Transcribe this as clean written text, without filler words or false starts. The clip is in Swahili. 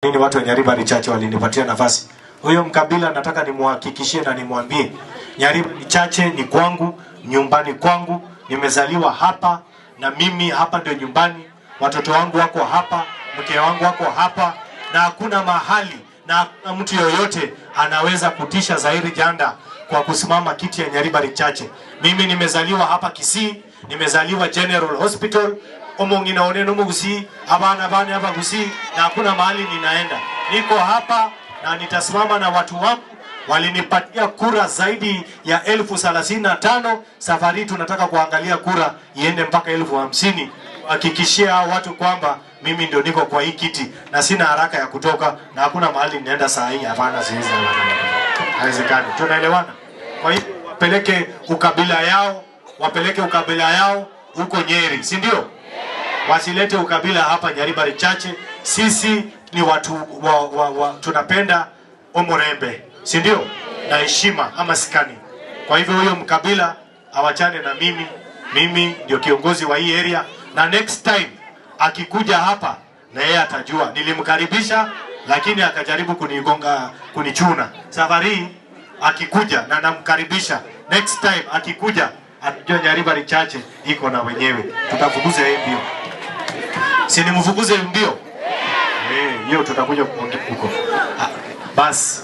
Nini watu wa Nyaribari Chache walinipatia nafasi. Huyo mkabila nataka nimuhakikishie na nimwambie Nyaribari Chache ni kwangu, nyumbani kwangu, nimezaliwa hapa na mimi hapa ndio nyumbani. Watoto wangu wako hapa, mke wangu wako hapa, na hakuna mahali na hakuna mtu yoyote anaweza kutisha Zairi Janda kwa kusimama kiti ya Nyaribari Chache. Mimi nimezaliwa hapa Kisii, nimezaliwa General Hospital, omongi na oneno Gusii, abana hapa Gusii, na hakuna mahali ninaenda. Niko hapa na nitasimama na watu wangu. Walinipatia kura zaidi ya 35,000. Safari tunataka kuangalia kura iende mpaka 50,000. Hakikishia watu kwamba mimi ndio niko kwa hii kiti na sina haraka ya kutoka na hakuna mahali ninaenda saa hii. Hapana, siwezi. Haiwezekani. Tunaelewana? Kwa hiyo wapeleke ukabila yao huko Nyeri, si ndio? Wasilete ukabila hapa Nyaribari Chache. Sisi ni watu tunapenda omorembe, si ndio? Na heshima ama sikani. Kwa hivyo huyo mkabila awachane na mimi. Mimi ndio kiongozi wa hii area, na next time akikuja hapa na yeye atajua nilimkaribisha, lakini akajaribu kunichuna. Safari akikuja na namkaribisha, next time akikuja atajua Nyaribari Chache iko na wenyewe. Tutafukuza yeye mbio. Si nimfukuze mbio? Hiyo tutakuja kuongea huko. Basi